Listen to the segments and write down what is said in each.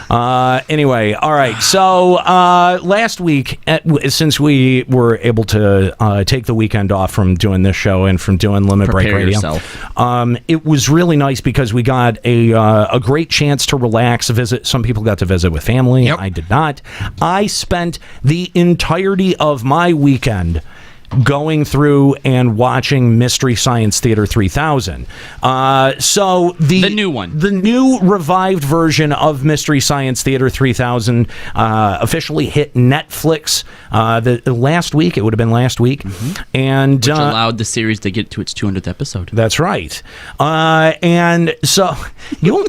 Anyway, all right. So last week, since we were able to take the weekend off from doing this show and from doing Limit Break Radio, it was really nice because we got a great chance to relax, visit. Some people got to visit with family. Yep. I did not. I spent the entirety of my weekend going through and watching Mystery Science Theater 3000. So the new one, the new revived version of Mystery Science Theater 3000 officially hit Netflix the last week. It would have been last week, and which allowed the series to get to its 200th episode. That's right. And so you.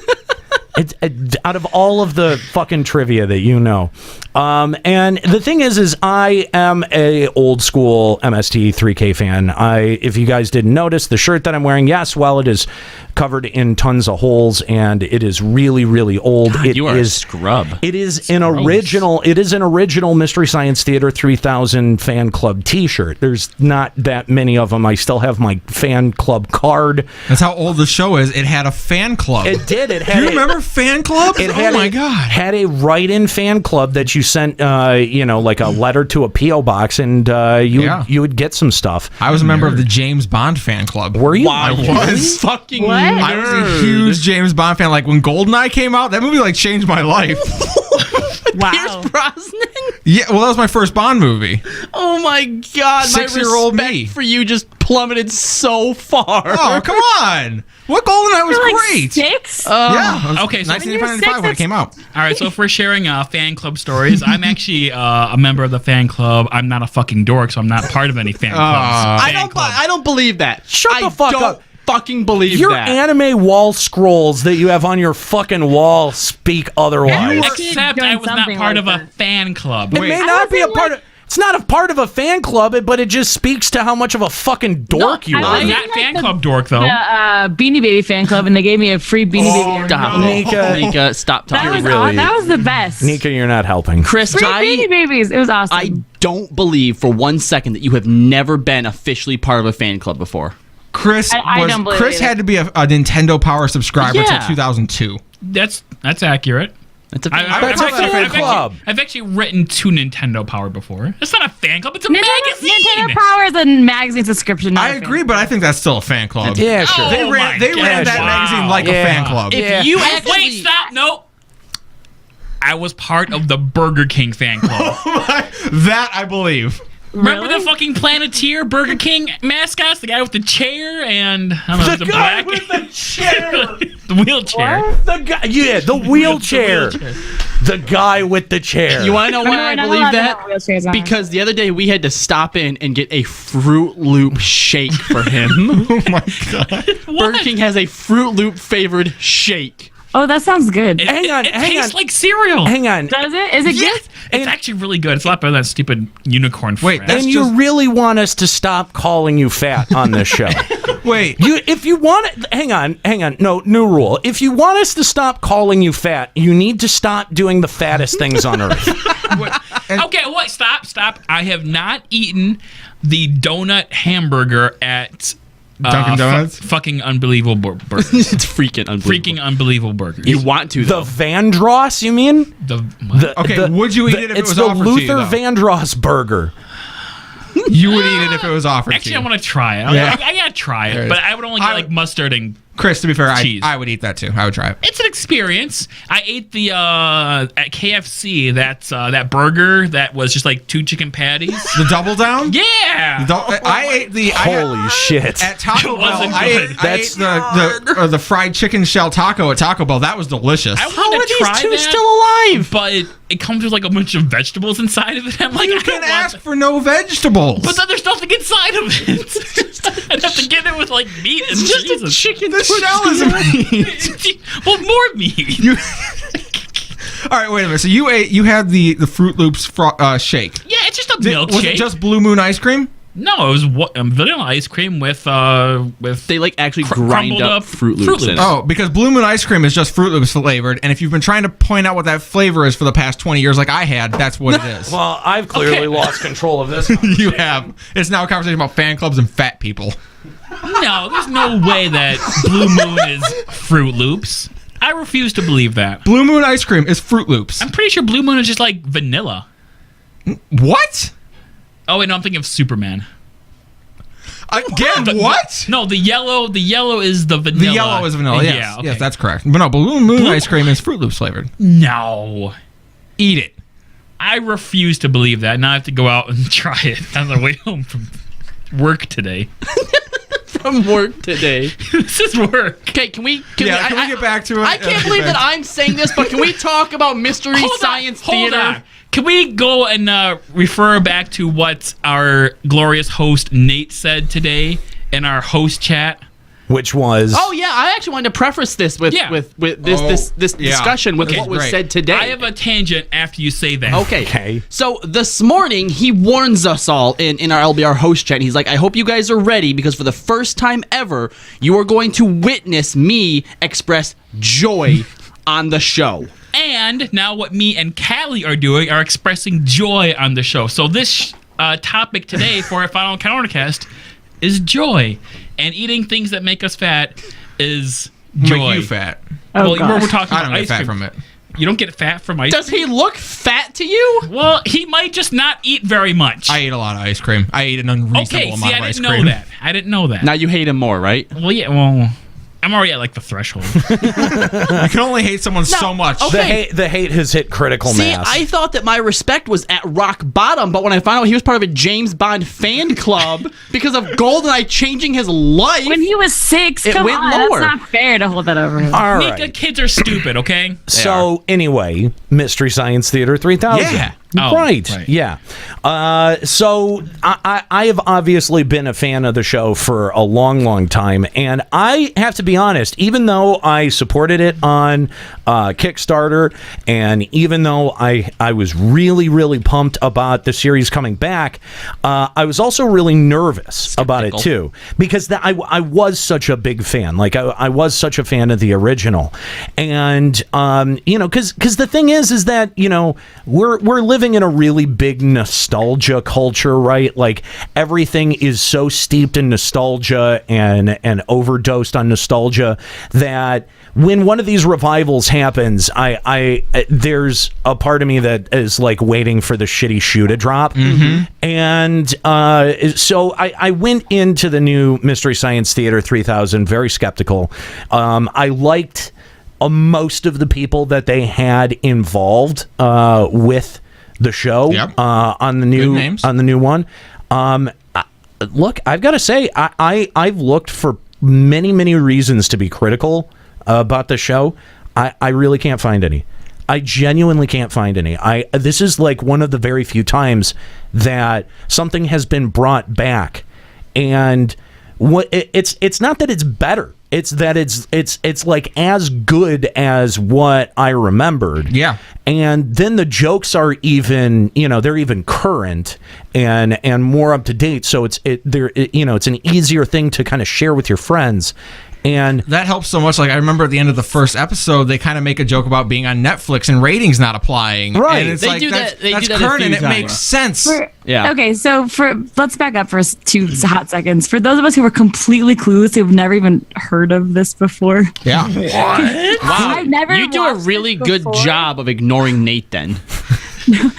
Out of all of the fucking trivia that you know, and the thing is I am a old school MST3K fan. If you guys didn't notice, the shirt that I'm wearing, yes, while it is covered in tons of holes and it is really, really old, God, you are a scrub. It is an original. It is an original Mystery Science Theater 3000 fan club T-shirt. There's not that many of them. I still have my fan club card. That's how old the show is. It had a fan club. It did. It had. Do you remember fan club? Oh my God! Had a write-in fan club that you sent, like a letter to a PO box, and you would get some stuff. I was a member of the James Bond fan club. Were you? Wow, I was. Fucking. What? I was a huge James Bond fan. Like when GoldenEye came out, that movie changed my life. Wow. Pierce Brosnan? Yeah, well, that was my first Bond movie. Oh my God! 6-year-old my respect me for you just plummeted so far. Oh, come on! What GoldenEye was great? 6? Yeah. Okay. So 1995 when it came out. All right. So if we're sharing fan club stories, I'm actually a member of the fan club. I'm not a fucking dork, so I'm not part of any fan clubs. I don't believe that. Shut the fuck up. Fucking believe your that. anime wall scrolls that you have on your fucking wall speak otherwise. Except I was not part of a fan club. It may not be a part of. It's not a part of a fan club, but it just speaks to how much of a fucking dork you are. I'm not fan club dork though. Beanie Baby fan club, and they gave me a free Beanie Baby. Stop, Nika, stop talking. That was the best. Nika, you're not helping. Chris, free Beanie Babies. It was awesome. I don't believe for 1 second that you have never been officially part of a fan club before. Chris had to be a Nintendo Power subscriber until 2002. That's accurate. That's a fan club. I've actually written to Nintendo Power before. It's not a fan club. It's a magazine. Nintendo Power is a magazine subscription. I agree, but I think that's still a fan club. Yeah, sure. They ran that magazine like a fan club. If you wait, stop, no. I was part of the Burger King fan club. That I believe. Remember the fucking Planeteer Burger King mascots? The guy with the chair and the guy with the chair, the wheelchair. What? The guy, the wheelchair. The guy with the chair. You want to know why I believe that? Because the other day we had to stop in and get a Fruit Loop shake for him. Oh my God! Burger King has a Fruit Loop flavored shake. Oh, that sounds good. It tastes like cereal. Hang on. Does it? Is it good? It's actually really good. It's a lot better than that stupid unicorn. Wait, friend. And you really want us to stop calling you fat on this show? Wait. If you want it, hang on. No, new rule. If you want us to stop calling you fat, you need to stop doing the fattest things on earth. Okay, what? Stop. I have not eaten the donut hamburger at Dunkin' Donuts? Fucking unbelievable burger. It's freaking unbelievable. Freaking unbelievable burger. You want to, though. The Vandross, you mean? Would you eat it if it was offered to you? It's the Luther Vandross burger. You would eat it if it was offered to you. Actually, I want to try it. I gotta try it, but I would only get mustard and Chris, to be fair, cheese. I would eat that too. I would try it. It's an experience. I ate the at KFC that burger that was just like 2 chicken patties. The Double Down? Yeah. I ate the holy shit at Taco Bell. That's the fried chicken shell taco at Taco Bell. That was delicious. How are these two still alive? But it comes with like a bunch of vegetables inside of it. I'm like, you can ask for no vegetables. But then there's nothing inside of it. I'd have to get it with like meat and just cheese. A chicken. The shell is meat. Well, more meat. All right, wait a minute. So you had the Fruit Loops shake. Yeah, it's just a milkshake. Was it just Blue Moon ice cream? No, it was vanilla ice cream with they like actually grind up Fruit Loops in it. Oh, because Blue Moon ice cream is just Fruit Loops flavored, and if you've been trying to point out what that flavor is for the past 20 years, like I had, that's what it is. Well, I've clearly lost control of this. You have. It's now a conversation about fan clubs and fat people. No, there's no way that Blue Moon is Fruit Loops. I refuse to believe that. Blue Moon ice cream is Fruit Loops. I'm pretty sure Blue Moon is just like vanilla. What? Oh wait, no, I'm thinking of Superman. Again, what? No, the yellow is the vanilla. The yellow is vanilla. Yes, Yeah, okay. yes, that's correct. But no, Blue Moon ice cream is Fruit Loops flavored. No. Eat it. I refuse to believe that. Now I have to go out and try it on the way home from work today. From work today. This is work. Okay, can we Can we get back to it? I can't believe that I'm saying this, but can we talk about Mystery Science Theater? Hold on. Can we go and refer back to what our glorious host Nate said today in our host chat? Which was... Oh yeah, I actually wanted to preface this with this discussion with what was said today. I have a tangent after you say that. Okay. So this morning he warns us all in our LBR host chat. He's like, I hope you guys are ready because for the first time ever, you are going to witness me express joy on the show. And now what me and Callie are doing are expressing joy on the show. So this topic today for our final countercast is joy. And eating things that make us fat is joy. Make you fat. Oh, well, gosh. we're talking I about don't get ice fat cream. from it. You don't get fat from ice Does cream? he look fat to you? Well, he might just not eat very much. I eat a lot of ice cream. I eat an unreasonable amount of I ice didn't cream. know that. I didn't know that. Now you hate him more, right? Well, yeah, well, I'm already at like the threshold. You can only hate someone so much. okay. The hate has hit critical See, mass. I thought that my respect was at rock bottom, but when I found out he was part of a James Bond fan club because of GoldenEye changing his life, When he was 6, It come went on, lower. that's not fair to hold that over him. All Nika, right. kids are stupid, okay? So anyway, Mystery Science Theater 3000. Yeah. Oh, right. right. Yeah. So I have obviously been a fan of the show for a long, long time, and I have to be honest. Even though I supported it on Kickstarter, and even though I was really, really pumped about the series coming back, I was also really nervous about it too, because I was such a big fan. Like I was such a fan of the original, and because the thing is that we're living in a really big nostalgia culture, right? Like everything is so steeped in nostalgia and overdosed on nostalgia that when one of these revivals happens, I there's a part of me that is like waiting for the shitty shoe to drop. And so I went into the new Mystery Science Theater 3000 very skeptical. I liked most of the people that they had involved with the show. Yep. On the new one. Look, I've got to say, I've looked for many reasons to be critical about the show. I really can't find any. I genuinely can't find any. This is like one of the very few times that something has been brought back, and it's not that it's better. It's that it's like as good as what I remembered. Yeah. And then the jokes are even, they're even current and more up to date. So it's an easier thing to kind of share with your friends. And that helps so much. Like, I remember at the end of the first episode, they kind of make a joke about being on Netflix and ratings not applying. Right. And it's They like, do that's, that- they that's do that a current few and it times. makes sense. Yeah. Okay, so let's back up for 2 hot seconds. For those of us who were completely clueless, who've never even heard of this before, Yeah. Wow. I've never You do a watched really this good before. job of ignoring Nate then.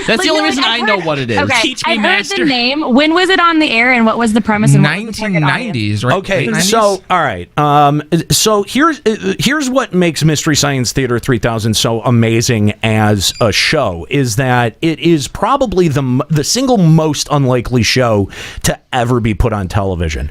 That's the only reason I know what it is. Okay, Teach me, I've heard master. the name. When was it on the air, and what was the premise? And what was the target audience? 1990s, right? okay, Late 90s? so all right. So here's what makes Mystery Science Theater 3000 so amazing as a show is that it is probably the single most unlikely show to ever be put on television.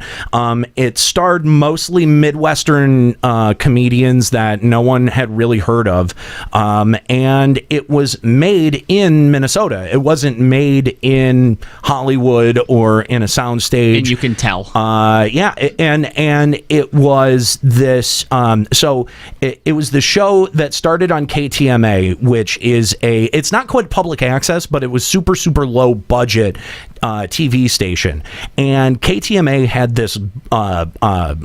It starred mostly Midwestern comedians that no one had really heard of, and it was made in Minnesota. It wasn't made in Hollywood or in a soundstage. And you can tell. Yeah, and it was this. So it was the show that started on KTMA, which is it's not quite public access, but it was super low budget TV station. And KTMA had this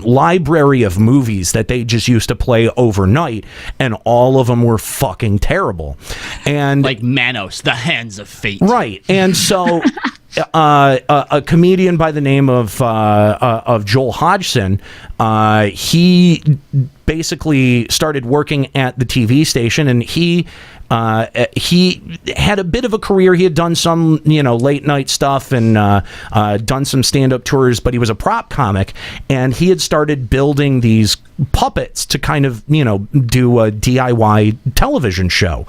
library of movies that they just used to play overnight, and all of them were fucking terrible. And Like Manos, the Hands of Fate. right, and so a comedian by the name of Joel Hodgson, he basically started working at the TV station, and he had a bit of a career. He had done some, late night stuff and done some stand-up tours, but he was a prop comic, and he had started building these puppets to kind of, do a DIY television show.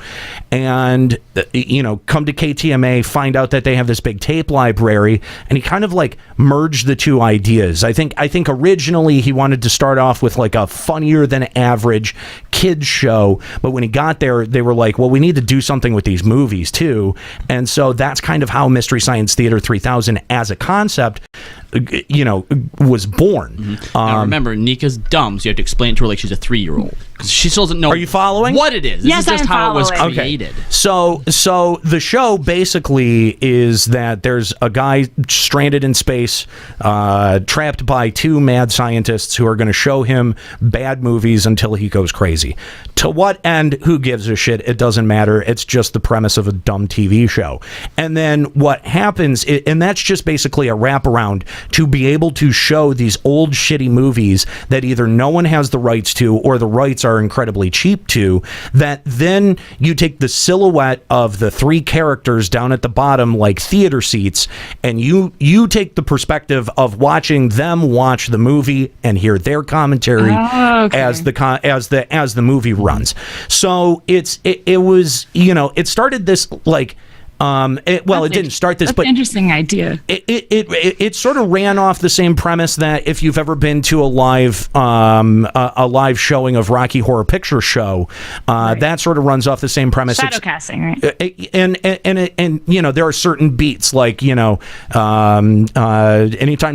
And, come to KTMA, find out that they have this big tape library, and he kind of like merged the two ideas. I think originally he wanted to start off with like a funnier than average kids show, but when he got there, they were like, well, we need to do something with these movies too. And so that's kind of how Mystery Science Theater 3000 as a concept, was born. Now remember, Nika's dumb, so you have to explain it to her like she's a 3-year-old, because she still doesn't know. Are you following what it is? This Yes, is just I'm how it was following. created. Okay. So the show basically is that there's a guy stranded in space, trapped by 2 mad scientists who are going to show him bad movies until he goes crazy. To what end? Who gives a shit? It doesn't matter. It's just the premise of a dumb TV show. And then what happens, and that's just basically a wraparound to be able to show these old shitty movies that either no one has the rights to or the rights are incredibly cheap to, that then you take the silhouette of the 3 characters down at the bottom like theater seats, and you take the perspective of watching them watch the movie and hear their commentary as the movie runs. So it was, it started this like it didn't start this, but interesting idea. It sort of ran off the same premise that if you've ever been to a live showing of Rocky Horror Picture Show, that sort of runs off the same premise. Shadow casting, right? And there are certain beats like anytime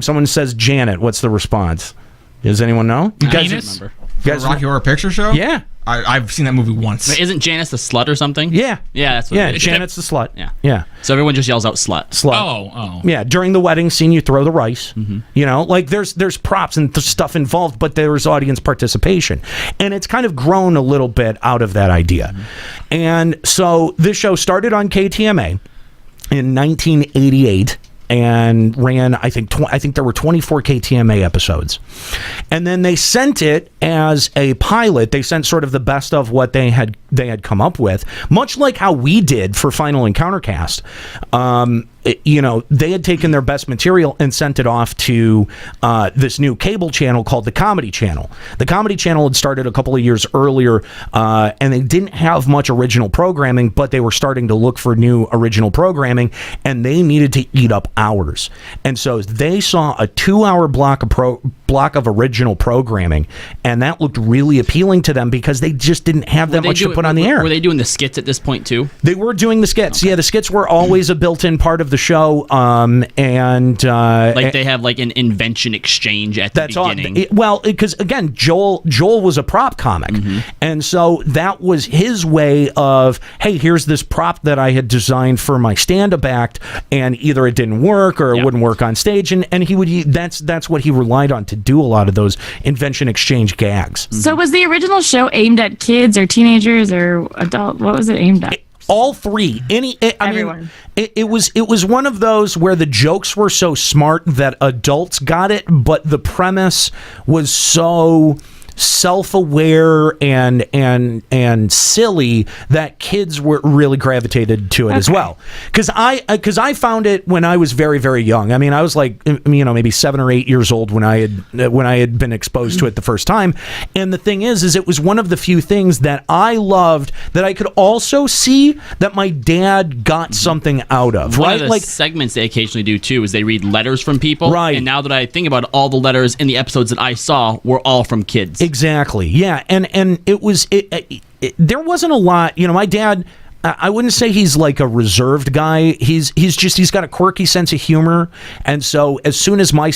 someone says Janet, what's the response? Does anyone know? You guys remember? The Rocky Horror Picture Show? Yeah. I've seen that movie once. Wait, isn't Janice the slut or something? Yeah. Yeah, that's what it is. Janet's the slut. Yeah. So everyone just yells out slut. Slut. Oh. Yeah, during the wedding scene, you throw the rice. Like there's props and stuff involved, but there's audience participation. And it's kind of grown a little bit out of that idea. And so this show started on KTMA in 1988. And ran, I think there were 24 KTMA episodes. And then they sent it as a pilot. They sent sort of the best of what they had come up with, much like how we did for Final Encountercast. They had taken their best material and sent it off to this new cable channel called the Comedy Channel. The Comedy Channel had started a couple of years earlier, and they didn't have much original programming, but they were starting to look for new original programming, and they needed to eat up hours. And so they saw a 2-hour block of original programming, and that looked really appealing to them because they just didn't have that much to put on the air. Were they doing the skits at this point too? They were doing the skits. Okay. Yeah, the skits were always a built-in part of the show, they have like an invention exchange at the beginning. Because again, Joel was a prop comic, and so that was his way of, hey, here's this prop that I had designed for my stand-up act, and either it didn't work or it wouldn't work on stage, and that's what he relied on to do a lot of those invention exchange gags. So was the original show aimed at kids or teenagers or adult? What was it aimed at? All 3. Everyone. It was one of those where the jokes were so smart that adults got it, but the premise was so self-aware and silly that kids were really gravitated to it as well. Because I found it when I was very, very young. I mean, I was like, maybe 7 or 8 years old when I had been exposed to it the first time. And the thing is it was one of the few things that I loved that I could also see that my dad got something out of. One Right? of the segments they occasionally do too is they read letters from people. Right. And now that I think about it, all the letters in the episodes that I saw were all from kids. Exactly. Yeah. And it was there wasn't a lot. My dad, I wouldn't say he's like a reserved guy. He's got a quirky sense of humor, and so as soon as my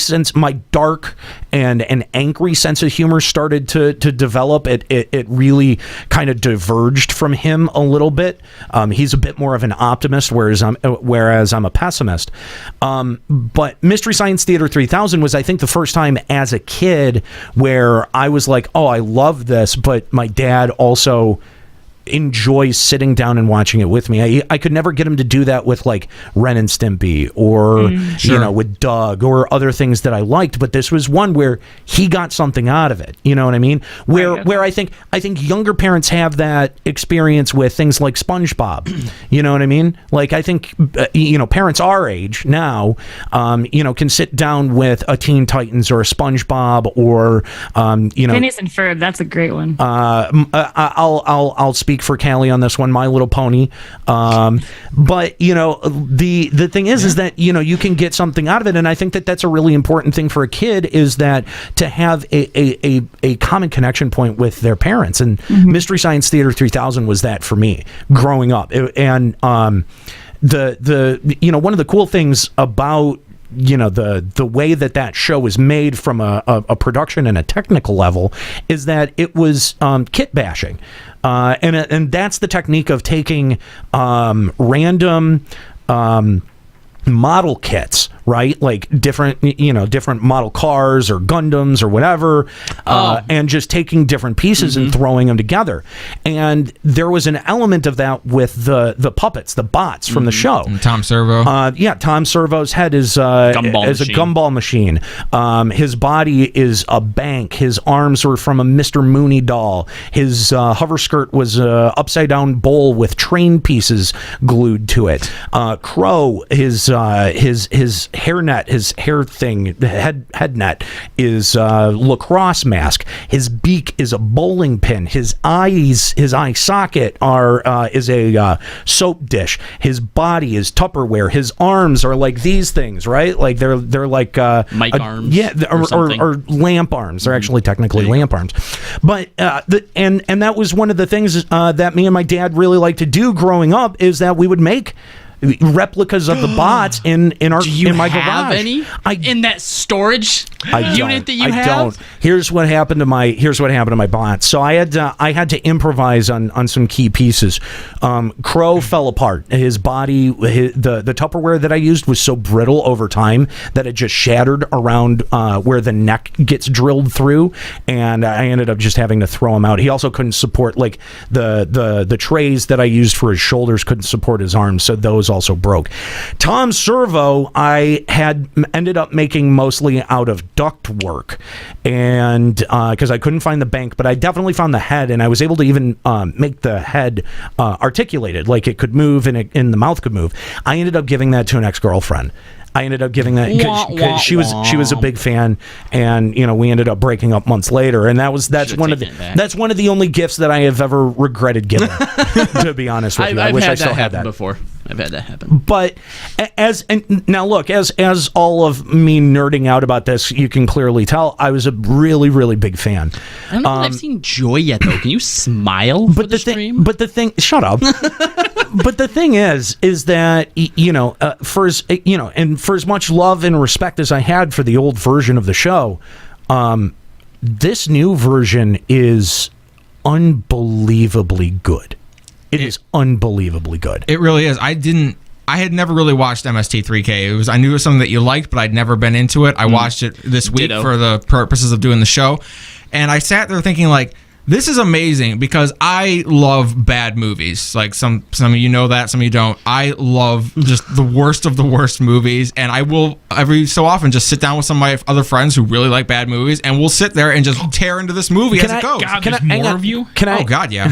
dark and angry sense of humor started to develop, it really kind of diverged from him a little bit. He's a bit more of an optimist, whereas I'm a pessimist. But Mystery Science Theater 3000 was, I think, the first time as a kid where I was like, oh, I love this, but my dad also enjoys sitting down and watching it with me. I could never get him to do that with like Ren and Stimpy or you know, with Doug or other things that I liked, but this was one where he got something out of it. You know what I mean? Where I think younger parents have that experience with things like SpongeBob. You know what I mean? Like I think you know, parents our age now you know, can sit down with a Teen Titans or a SpongeBob or you know, Phineas and Ferb. That's a great one. I'll speak for Callie on this one, My Little Pony. But you know, the thing is that you know, you can get something out of it, and I think that that's a really important thing for a kid, is that to have a common connection point with their parents. And Mystery Science Theater 3000 was that for me growing up. And the you know, one of the cool things about, you know, the way that show was made from a production and a technical level is that it was kit bashing, and that's the technique of taking random model kits, right? Like different model cars or Gundams or whatever, and just taking different pieces and throwing them together. And there was an element of that with the puppets, the bots from the show. And Tom Servo. Tom Servo's head is a gumball machine. His body is a bank. His arms were from a Mr. Mooney doll. His hover skirt was a upside down bowl with train pieces glued to it. Crow, his hairnet, his hair thing, the head net is a lacrosse mask. His beak is a bowling pin. His eye socket is a soap dish. His body is Tupperware. His arms are like these things, right? Like they're like mic arms, or lamp arms. They're actually technically lamp arms. But and that was one of the things that me and my dad really liked to do growing up, is that we would make replicas of the bots in my garage. Have any in that storage unit that you have? I don't. Here's what happened to my bots. So I had to improvise on some key pieces. Crow fell apart. His body, the Tupperware that I used was so brittle over time that it just shattered around where the neck gets drilled through, and I ended up just having to throw him out. He also couldn't support, like, the trays that I used for his shoulders couldn't support his arms, so those also broke. Tom Servo I had ended up making mostly out of duct work, and because I couldn't find the bank, but I definitely found the head, and I was able to even make the head articulated, like it could move and the mouth could move. I ended up giving that to an ex-girlfriend. I ended up giving that because she was a big fan, and you know, we ended up breaking up months later, and that's one of the only gifts that I have ever regretted giving. To be honest with you, I wish I still had that before. I've had that happen. But as all of me nerding out about this, you can clearly tell I was a really, really big fan. I don't know if I've seen Joy yet, though. Can you smile for the stream? Shut up. But the thing is that, you know, for as much love and respect as I had for the old version of the show, this new version is unbelievably good. It is unbelievably good. It really is. I had never really watched MST3K. I knew it was something that you liked, but I'd never been into it. I watched it this week for the purposes of doing the show, and I sat there thinking, like, this is amazing, because I love bad movies. Like some of you know that, some of you don't. I love just the worst of the worst movies, and I will every so often just sit down with some of my other friends who really like bad movies, and we'll sit there and just tear into this movie as it goes. God, there's more of you? Oh God, yeah.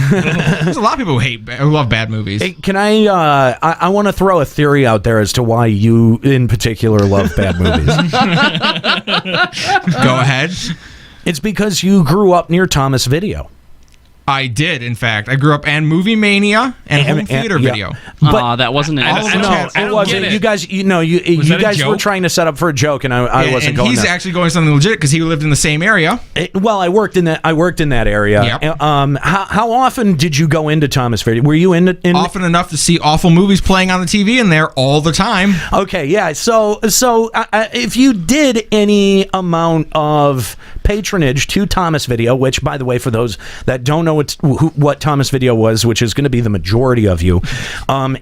There's a lot of people who love bad movies. Hey, can I want to throw a theory out there as to why you in particular love bad movies. Go ahead. It's because you grew up near Thomas Video. I did, in fact. I grew up and Movie Mania and Home Theater Video. But that wasn't it. It wasn't. You guys were trying to set up for a joke, and I wasn't going. He's actually going something legit because he lived in the same area. I worked in that area. Yep. How often did you go into Thomas Video? Were you in often enough to see awful movies playing on the TV in there all the time? Okay, yeah. So if you did any amount of patronage to Thomas Video, which, by the way, for those that don't know what Thomas Video was, which is going to be the majority of you,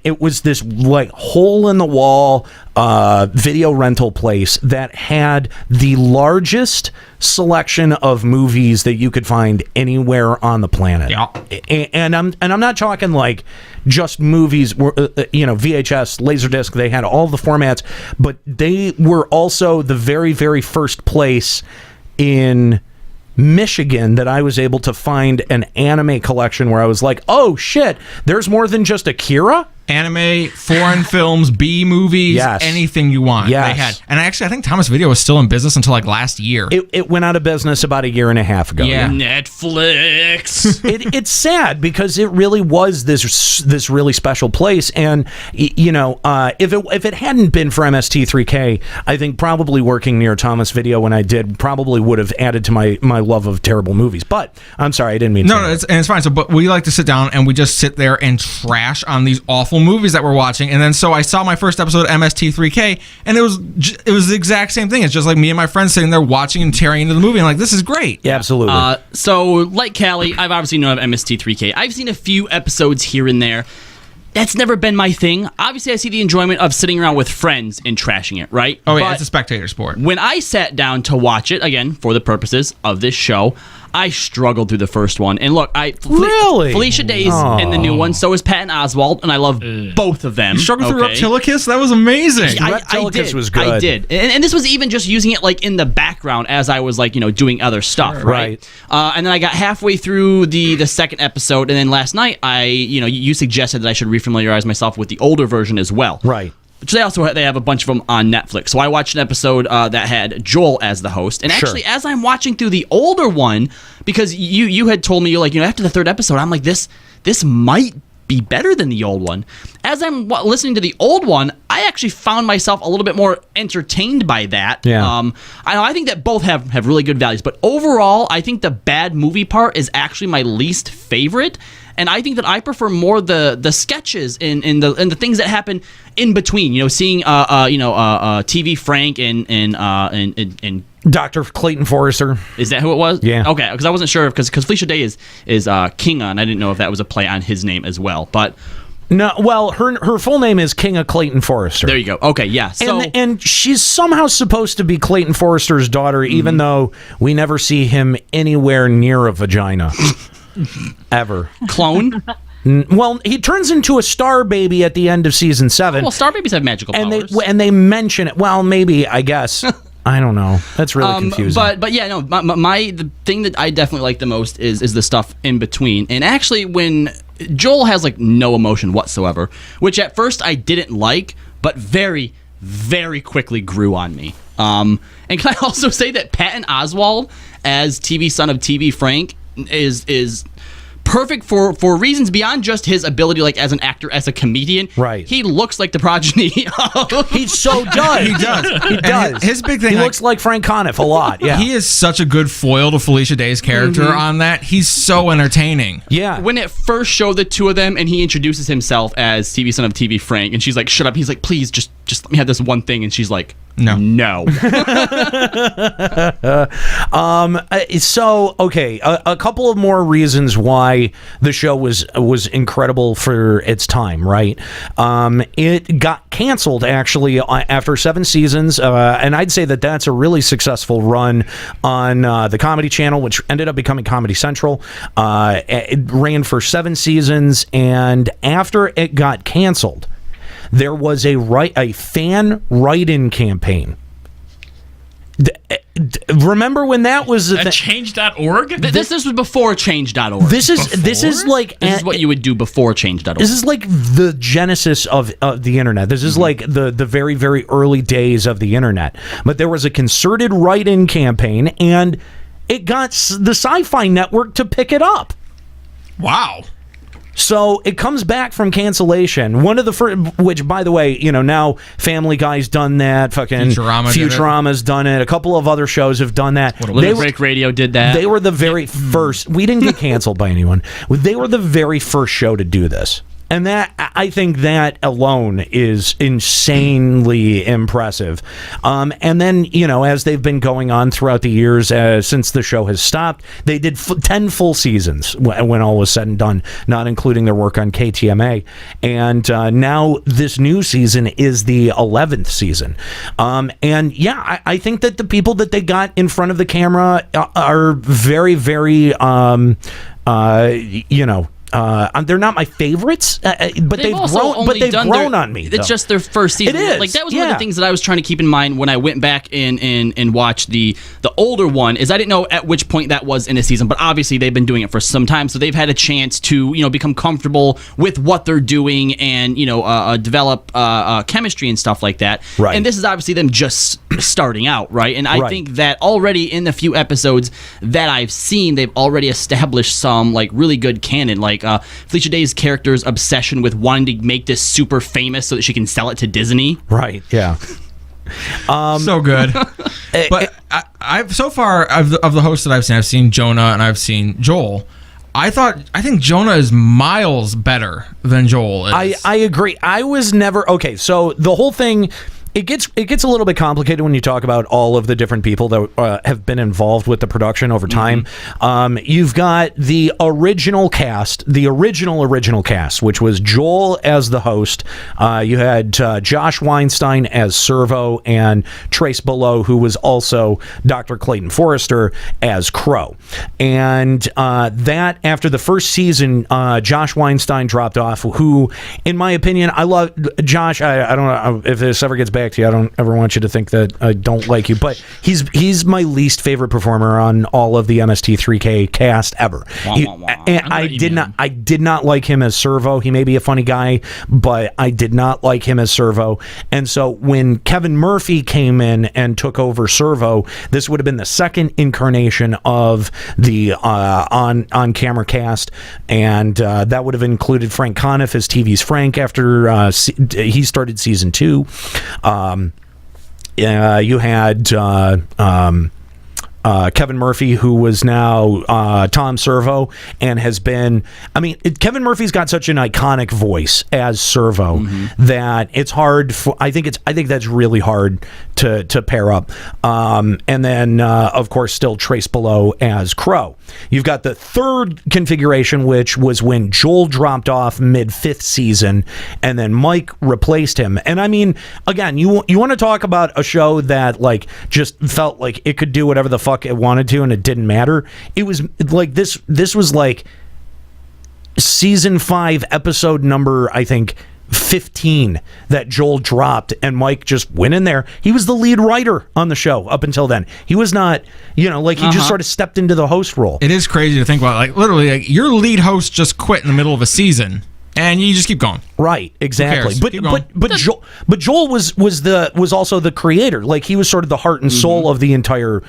it was this like hole in the wall video rental place that had the largest selection of movies that you could find anywhere on the planet. Yeah. And I'm not talking like just movies, VHS, Laserdisc. They had all the formats, but they were also the very, very first place in Michigan that I was able to find an anime collection where I was like, oh shit, there's more than just Akira. Anime, foreign films, B movies, yes. Anything you want. Yes. They had. And actually, I think Thomas Video was still in business until like last year. It went out of business about a year and a half ago. Yeah. Netflix. It's sad because it really was this really special place, and if it hadn't been for MST3K, I think probably working near Thomas Video when I did probably would have added to my love of terrible movies. But I'm sorry, I didn't mean to. No, it's fine. So, but we like to sit down and we just sit there and trash on these awful movies that we're watching. And then so I saw my first episode of MST3K, and it was the exact same thing. It's just like me and my friends sitting there watching and tearing into the movie, and like, this is great. Yeah, absolutely. So, like Callie, I've obviously known of MST3K. I've seen a few episodes here and there. That's never been my thing. Obviously, I see the enjoyment of sitting around with friends and trashing it, right? Oh, yeah, it's a spectator sport. When I sat down to watch it, again, for the purposes of this show, I struggled through the first one. And look, Really? Felicia Day's in the new one, so is Patton Oswalt, and I love both of them. You struggled through Reptilicus? That was amazing. Reptilicus was good. I did. And this was even just using it like in the background as I was like, doing other stuff, right? And then I got halfway through the second episode, and then last night you suggested that I should refamiliarize myself with the older version as well. Right. Which they have a bunch of them on Netflix. So I watched an episode that had Joel as the host. And actually, as I'm watching through the older one, because you had told me, you're like, after the third episode, I'm like, this might be better than the old one. As I'm listening to the old one, I actually found myself a little bit more entertained by that. Yeah. I think that both have really good values. But overall, I think the bad movie part is actually my least favorite. And I think that I prefer more the sketches and the things that happen in between. Seeing TV Frank and Dr. Clayton Forrester. Is that who it was? Yeah. Okay, because I wasn't sure because Felicia Day is Kinga, and I didn't know if that was a play on his name as well. But no, well, her full name is Kinga Clayton Forrester. There you go. Okay, yeah. So and she's somehow supposed to be Clayton Forrester's daughter, even though we never see him anywhere near a vagina. Ever. Clone? Well, he turns into a star baby at the end of season 7. Well, star babies have magical powers. And they mention it. Well, maybe, I guess. I don't know. That's really confusing. But yeah, no. The thing that I definitely like the most is the stuff in between. And actually, when Joel has like no emotion whatsoever, which at first I didn't like, but very, very quickly grew on me. And can I also say that Patton Oswalt as TV son of TV Frank is perfect for reasons beyond just his ability, like as an actor, as a comedian. Right. He looks like the progeny. He so does. He does. He does. His big thing. He looks like Frank Conniff a lot. Yeah. He is such a good foil to Felicia Day's character on that. He's so entertaining. Yeah. When it first showed the two of them, and he introduces himself as TV son of TV Frank, and she's like, "Shut up." He's like, "Please, just let me have this one thing," and she's like, No. So, okay, a couple of more reasons why the show was incredible for its time, right? It got canceled, actually, after 7 seasons, and I'd say that that's a really successful run on the Comedy Channel, which ended up becoming Comedy Central. It ran for 7 seasons, and after it got canceled, there was a fan write-in campaign. Remember when that was the Change.org? This was before Change.org. This is what you would do before Change.org. This is like the genesis of the internet. This is like the very, very early days of the internet. But there was a concerted write-in campaign, and it got the Sci-Fi Network to pick it up. Wow. So it comes back from cancellation. One of the first, which, by the way, now Family Guy's done that. Fucking Futurama's done it. A couple of other shows have done that. Limit Break Radio did that. They were the very first. We didn't get canceled by anyone. They were the very first show to do this. And that, I think that alone is insanely impressive. And then, as they've been going on throughout the years, since the show has stopped, they did 10 full seasons when all was said and done, not including their work on KTMA. And now this new season is the 11th season. And yeah, I think that the people that they got in front of the camera are very, very, they're not my favorites, but they've grown. But they've grown on me. It's just their first season. It is. Like that was one of the things that I was trying to keep in mind when I went back and watched the older one. Is I didn't know at which point that was in a season, but obviously they've been doing it for some time, so they've had a chance to become comfortable with what they're doing and develop chemistry and stuff like that. Right. And this is obviously them just starting out, right? And I think that already in the few episodes that I've seen, they've already established some like really good canon, like Felicia Day's character's obsession with wanting to make this super famous so that she can sell it to Disney. Right. Yeah. So good. But I've so far of the hosts that I've seen Jonah and I've seen Joel. I think Jonah is miles better than Joel is. I agree. I was never okay. So the whole thing. It gets a little bit complicated when you talk about all of the different people that have been involved with the production over time. Mm-hmm. You've got the original cast, which was Joel as the host. You had Josh Weinstein as Servo and Trace Below, who was also Dr. Clayton Forrester as Crow. And that after the first season, Josh Weinstein dropped off. Who, in my opinion, I love Josh. I don't know if this ever gets back to you. I don't ever want you to think that I don't like you, but he's my least favorite performer on all of the MST3K cast ever. And I did not like him as Servo. He may be a funny guy, but I did not like him as Servo. And so when Kevin Murphy came in and took over Servo, this would have been the second incarnation of the on camera cast, and that would have included Frank Conniff as TV's Frank after he started season 2. You had Kevin Murphy, who was now Tom Servo, and has been. I mean, Kevin Murphy's got such an iconic voice as Servo that it's hard. I think that's really hard to pair up. And then, of course, still Trace Below as Crow. You've got the third configuration, which was when Joel dropped off mid-5th season, and then Mike replaced him. And I mean, again, you want to talk about a show that like just felt like it could do whatever the fuck it wanted to, and it didn't matter. It was like this was like season 5, episode number, I think, 15 that Joel dropped, and Mike just went in there. He was the lead writer on the show up until then. He was not, he just sort of stepped into the host role. It is crazy to think about. Like literally, like, your lead host just quit in the middle of a season, and you just keep going. Right, exactly. But Joel was also the creator. Like, he was sort of the heart and soul of the entire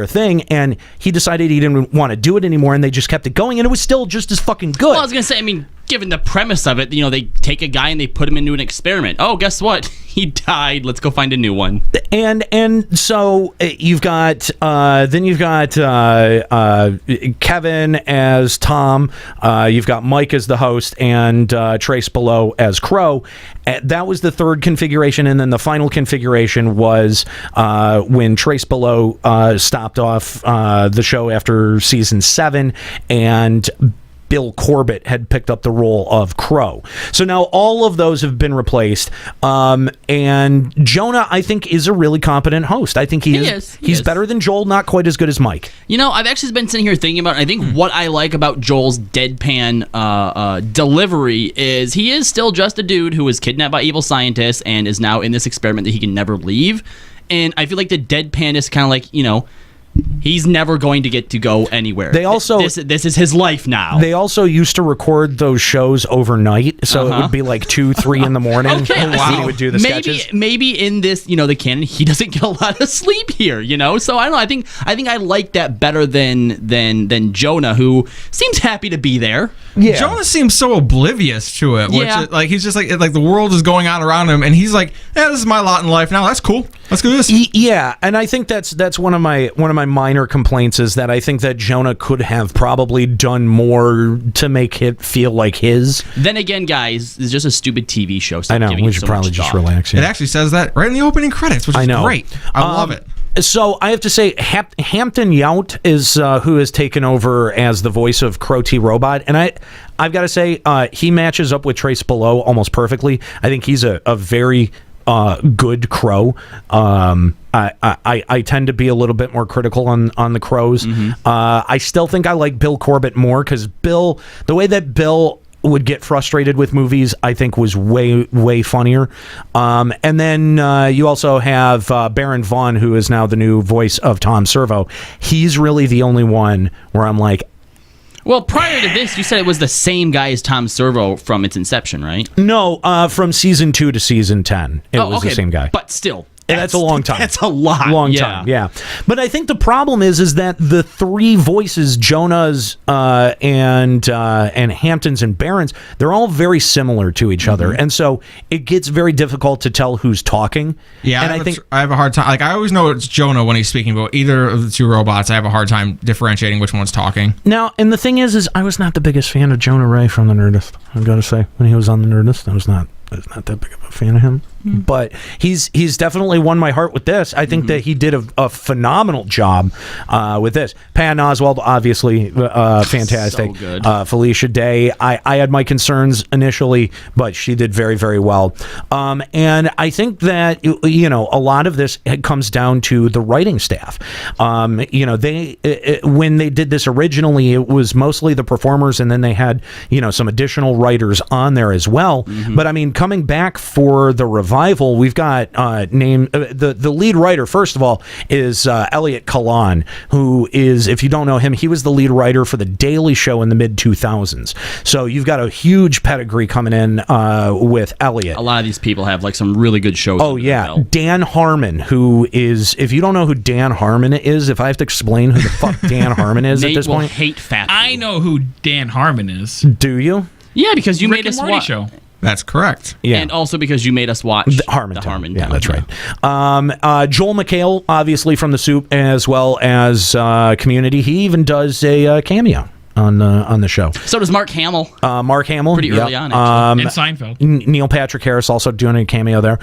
thing, and he decided he didn't want to do it anymore, and they just kept it going, and it was still just as fucking good. Well, I was gonna say, I mean, given the premise of it, they take a guy and they put him into an experiment. Oh, guess what? He died. Let's go find a new one. And so you've got Kevin as Tom. You've got Mike as the host, and Trace Below as Crow. That was the third configuration, and then the final configuration was when Trace Below stopped off the show after season 7, and Bill Corbett had picked up the role of Crow. So now all of those have been replaced. And Jonah, I think, is a really competent host. I think he is. He's better than Joel, not quite as good as Mike. I've actually been sitting here thinking about it. I think what I like about Joel's deadpan delivery is he is still just a dude who was kidnapped by evil scientists and is now in this experiment that he can never leave. And I feel like the deadpan is kind of like, he's never going to get to go anywhere. They also this is his life now. They also used to record those shows overnight, so it would be like 2-3 in the morning. Okay, he would do the sketches. Maybe in this, the canon, he doesn't get a lot of sleep here. So I don't know. I think I like that better than Jonah, who seems happy to be there. Yeah. Jonah seems so oblivious to it. Which is, like, he's just like the world is going on around him, and he's like, yeah, this is my lot in life now. That's cool. Let's do this. Yeah, and I think that's one of my my minor complaints is that I think that Jonah could have probably done more to make it feel like his. Then again, guys, it's just a stupid TV show. Stop I know. giving We it should so probably much just thought. relax. Yeah. It actually says that right in the opening credits, which is great. I love it. So I have to say, Hampton Yount is who has taken over as the voice of Crow T. Robot, and I've got to say he matches up with Trace Below almost perfectly. I think he's a very good Crow. I tend to be a little bit more critical on the Crows. I still think I like Bill Corbett more because the way that Bill would get frustrated with movies, I think was way funnier. And then you also have Baron Vaughn, who is now the new voice of Tom Servo. He's really the only one where I'm like, well, prior to this, you said it was the same guy as Tom Servo from its inception, right? no, from season 2 to season 10, it was the same guy. But still. And that's a long time. That's a lot. Long time, yeah. But I think the problem is that the three voices, Jonah's and Hampton's and Barron's, they're all very similar to each other, and so it gets very difficult to tell who's talking. Yeah, and I have a hard time. Like I always know it's Jonah when he's speaking, but either of the two robots, I have a hard time differentiating which one's talking. Now, and the thing is I was not the biggest fan of Jonah Ray from The Nerdist. I've got to say, when he was on The Nerdist, I was not that big of a fan of him. But he's definitely won my heart with this. I think that he did a phenomenal job with this. Patton Oswalt, obviously, fantastic. So good. Felicia Day, I had my concerns initially, but she did very, very well. And I think that, a lot of this comes down to the writing staff. When they did this originally, it was mostly the performers, and then they had, some additional writers on there as well. But I mean, coming back for the revival, we've got the lead writer, first of all, is Elliot Kalan, who is, if you don't know him, he was the lead writer for The Daily Show in the mid-2000s. So you've got a huge pedigree coming in with Elliot. A lot of these people have like some really good shows. Oh, yeah. Dan Harmon, who is, if you don't know who Dan Harmon is, if I have to explain who the fuck Dan Harmon is Nate at this will point. hate fat. I know who Dan Harmon is. Do you? Yeah, because you Rick made and us Morty watch. show. That's correct. Yeah. And also because you made us watch the Harmon. Yeah, that's right. Joel McHale, obviously from The Soup, as well as Community. He even does a cameo on the show. So does Mark Hamill. Mark Hamill. Pretty early on, actually. And Seinfeld. Neil Patrick Harris also doing a cameo there.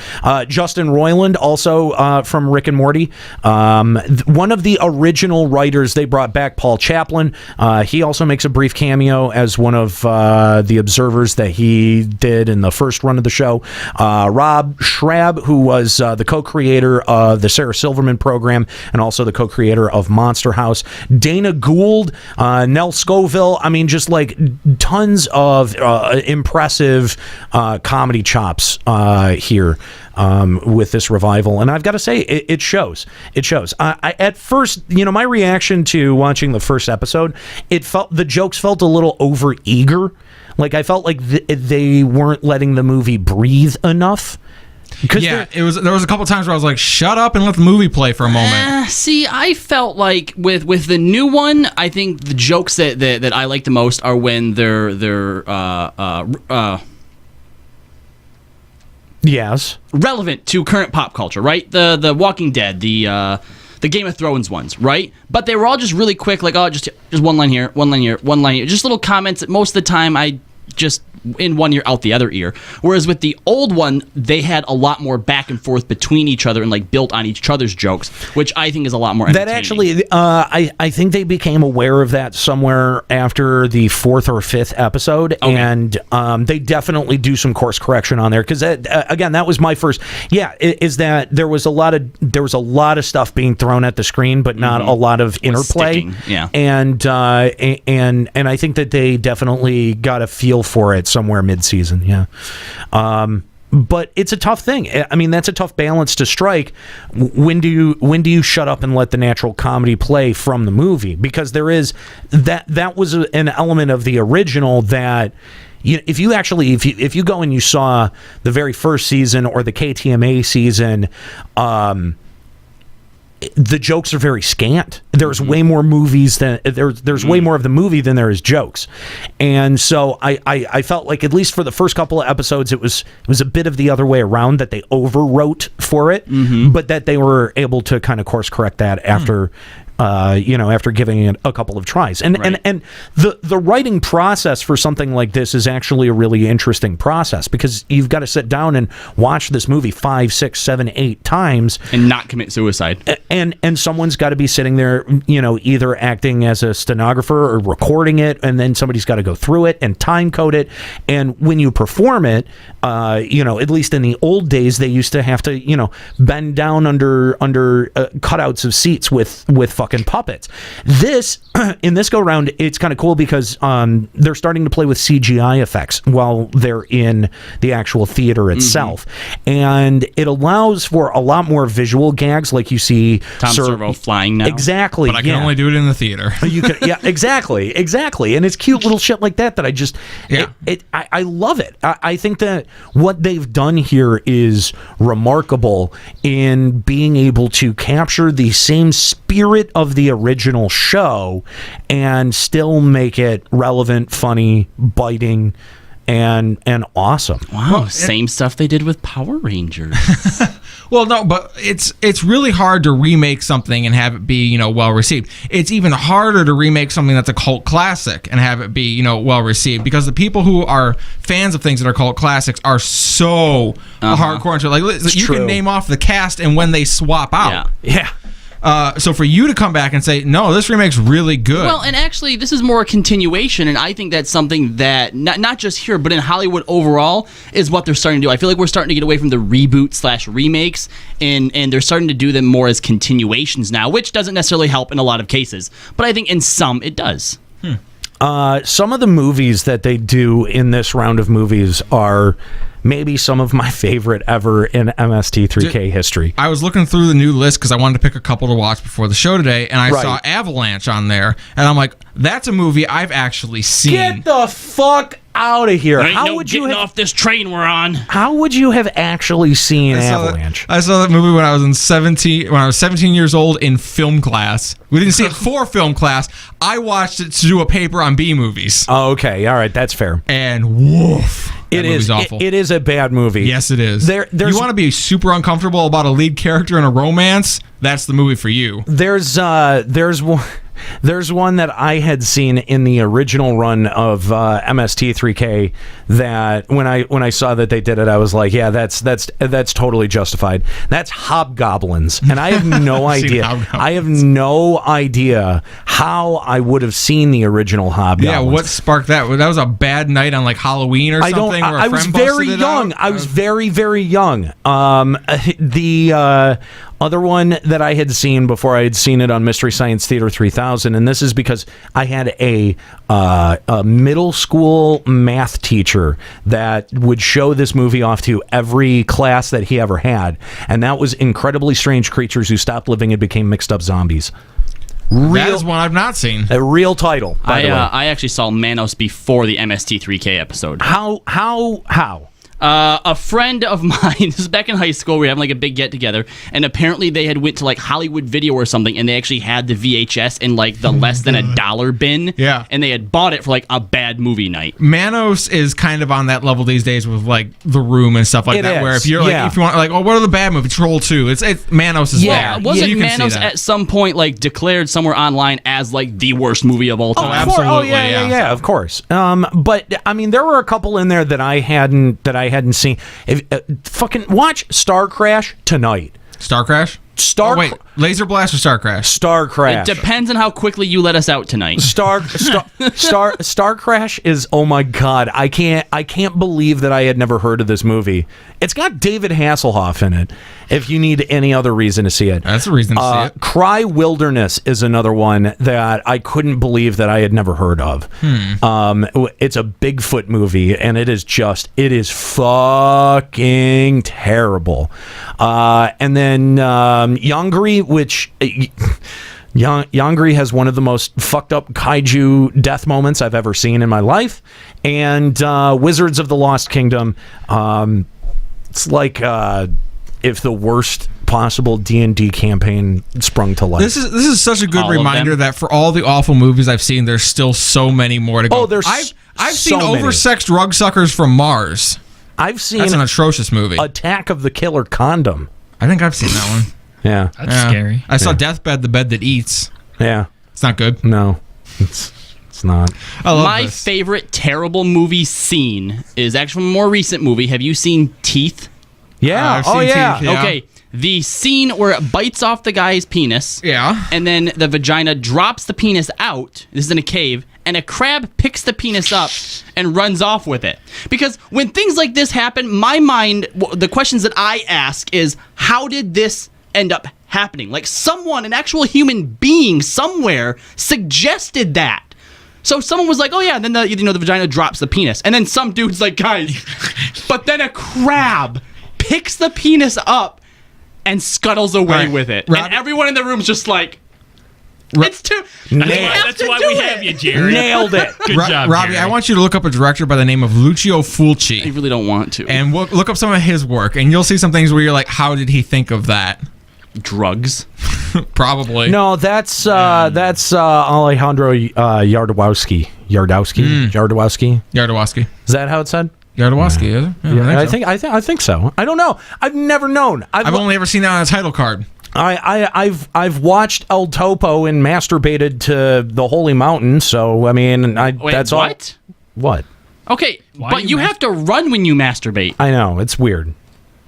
Justin Roiland, also from Rick and Morty. One of the original writers they brought back, Paul Chaplin. He also makes a brief cameo as one of the observers that he did in the first run of the show. Rob Schrab, who was the co-creator of the Sarah Silverman program and also the co-creator of Monster House. Dana Gould, Nell Scoville. I mean, just like tons of impressive comedy chops here with this revival. And I've got to say, it shows. It shows. At first, my reaction to watching the first episode, the jokes felt a little over eager. Like I felt like they weren't letting the movie breathe enough. Yeah, there was a couple times where I was like, shut up and let the movie play for a moment. See, I felt like with the new one, I think the jokes that I like the most are when they're yes, relevant to current pop culture, right? The Walking Dead, the Game of Thrones ones, right? But they were all just really quick, like, oh, just one line here, one line here, one line here. Just little comments that most of the time I just in one ear out the other ear. Whereas with the old one, they had a lot more back and forth between each other and like built on each other's jokes, which I think is a lot more entertaining. That actually, I think they became aware of that somewhere after the 4th or 5th episode, okay. And they definitely do some course correction on there because again, that was my first. Yeah, is that there was a lot of stuff being thrown at the screen, but not a lot of interplay. Yeah, and I think that they definitely got a feel for it somewhere mid-season. Yeah. But it's a tough thing. I mean, that's a tough balance to strike. When do you shut up and let the natural comedy play from the movie? Because there is that was an element of the original that if you go and you saw the very first season or the KTMA season, the jokes are very scant. There's way more movies than there's way more of the movie than there is jokes, and so I felt like at least for the first couple of episodes it was a bit of the other way around, that they overwrote for it, but that they were able to kind of course correct that after after giving it a couple of tries. And the writing process for something like this is actually a really interesting process, because you've got to sit down and watch this movie 5, 6, 7, 8 times and not commit suicide. And someone's got to be sitting there, either acting as a stenographer or recording it, and then somebody's got to go through it and time code it. And when you perform it, at least in the old days, they used to have to, bend down under cutouts of seats with fucking puppets. In this go round, it's kind of cool because they're starting to play with CGI effects while they're in the actual theater itself, and it allows for a lot more visual gags, like you see Tom Servo flying now. Exactly, but I can only do it in the theater. You can, exactly, and it's cute little shit like that I just, I love it. I think that what they've done here is remarkable in being able to capture the same spirit of the original show and still make it relevant, funny, biting, and awesome. Wow, same stuff they did with Power Rangers. Well, no, but it's really hard to remake something and have it be, well received. It's even harder to remake something that's a cult classic and have it be, well received, because the people who are fans of things that are cult classics are so hardcore into it. Like, you can name off the cast and when they swap out. Yeah. So for you to come back and say, no, this remake's really good. Well, and actually, this is more a continuation, and I think that's something that, not just here, but in Hollywood overall, is what they're starting to do. I feel like we're starting to get away from the reboot/remakes, and they're starting to do them more as continuations now, which doesn't necessarily help in a lot of cases. But I think in some, it does. Some of the movies that they do in this round of movies are maybe some of my favorite ever in MST3K history. I was looking through the new list because I wanted to pick a couple to watch before the show today, and I saw Avalanche on there, and I'm like, that's a movie I've actually seen. Get the fuck out of here. How would you off this train we're on? How would you have actually seen Avalanche? I saw that movie when I was 17 years old in film class. We didn't see it for film class. I watched it to do a paper on B movies. Oh, okay. All right. That's fair. And woof. It is awful. It is a bad movie. Yes, it is. You want to be super uncomfortable about a lead character in a romance? That's the movie for you. There's one that I had seen in the original run of MST3K that when I saw that they did it, I was like, yeah, that's totally justified. That's Hobgoblins, and I have no idea. I have no idea how I would have seen the original Hobgoblins. Yeah, what sparked that? That was a bad night on like Halloween or something. I was very young. I was very, very young. The other one that I had seen before I had seen it on Mystery Science Theater 3000, and this is because I had a middle school math teacher that would show this movie off to every class that he ever had, and that was Incredibly Strange Creatures Who Stopped Living and Became Mixed Up Zombies. That is one I've not seen. A real title, by the way. I actually saw Manos before the MST3K episode. How? A friend of mine, this is back in high school, we were having like a big get together, and apparently they had went to like Hollywood Video or something, and they actually had the VHS in like the less than $1 bin. Yeah. And they had bought it for like a bad movie night. Manos is kind of on that level these days with like The Room and stuff like that, where if you're like, if you want like, oh, what are the bad movies? Troll 2. It's Manos is bad. Wasn't Manos at some point like declared somewhere online as like the worst movie of all time? Oh, absolutely. Oh, yeah, of course. But I mean, there were a couple in there that I hadn't seen. Fucking watch Star Crash tonight. Star Crash? Laser Blast or Star Crash? Star Crash. It depends on how quickly you let us out tonight. Star Crash is, oh my god, I can't believe that I had never heard of this movie. It's got David Hasselhoff in it. If you need any other reason to see it, that's a reason to see it. Cry Wilderness is another one that I couldn't believe that I had never heard of. It's a Bigfoot movie, and it is fucking terrible. And then Yongri, which Yongri has one of the most fucked up kaiju death moments I've ever seen in my life, and Wizards of the Lost Kingdom. It's like if the worst possible D&D campaign sprung to life. This is such a good reminder that for all the awful movies I've seen, there's still so many more to go. Oh, I've seen Oversexed Rug Suckers from Mars. I've seen that's an atrocious movie. Attack of the Killer Condom. I think I've seen that one. Yeah. That's scary. I saw Deathbed, the Bed That Eats. Yeah. It's not good. No. It's not. I love My this. favorite terrible movie scene is actually a more recent movie. Have you seen Teeth? Yeah. I've seen yeah. Teeth, yeah. Okay. The scene where it bites off the guy's penis. Yeah. And then the vagina drops the penis out. This is in a cave. And a crab picks the penis up and runs off with it. Because when things like this happen, my mind, the questions that I ask is, how did this end up happening? Like someone, an actual human being somewhere suggested that. So someone was like, oh yeah, and then the vagina drops the penis. And then some dude's like, guys, but then a crab picks the penis up and scuttles away with it. And everyone in the room's just like, it's too... That's why we have you, Jerry. Nailed it. Good job, Robbie, Jerry. I want you to look up a director by the name of Lucio I Fulci. really don't want to. And look up some of his work, and you'll see some things where you're like, how did he think of that? Drugs. Probably. No, that's Alejandro Yardowski. Yardowski. Is that how it's said? Yardowski, is it? Yeah, I think so. I don't know. I've never known. I've only ever seen that on a title card. I've watched El Topo and masturbated to the Holy Mountain. So I mean, Wait, that's what? all. What? Okay, Why but you you have to run when you masturbate. I know it's weird.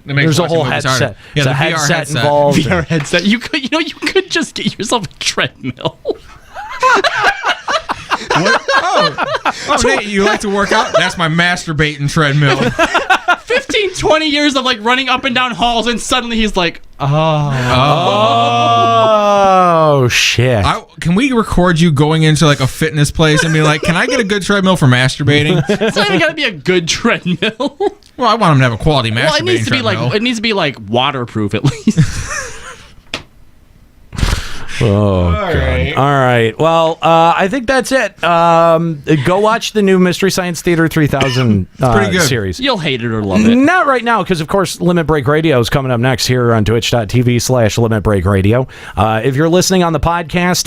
There's a whole headset. Yeah, There's the a VR headset headset. involved. VR headset. You could just get yourself a treadmill. Oh, Nate, you like to work out? That's my masturbating treadmill. 15, 20 years of like running up and down halls, and suddenly he's like, Oh shit! Can we record you going into like a fitness place and be like, can I get a good treadmill for masturbating? it's not even gotta be a good treadmill. Well, I want him to have a quality masturbating Well, it needs to be treadmill. like waterproof at least. Oh, God. All right. Well, I think that's it. Go watch the new Mystery Science Theater 3000 pretty good. series. You'll hate it or love it. Not right now, because, of course, Limit Break Radio is coming up next here on twitch.tv/Limit Break Radio. If you're listening on the podcast,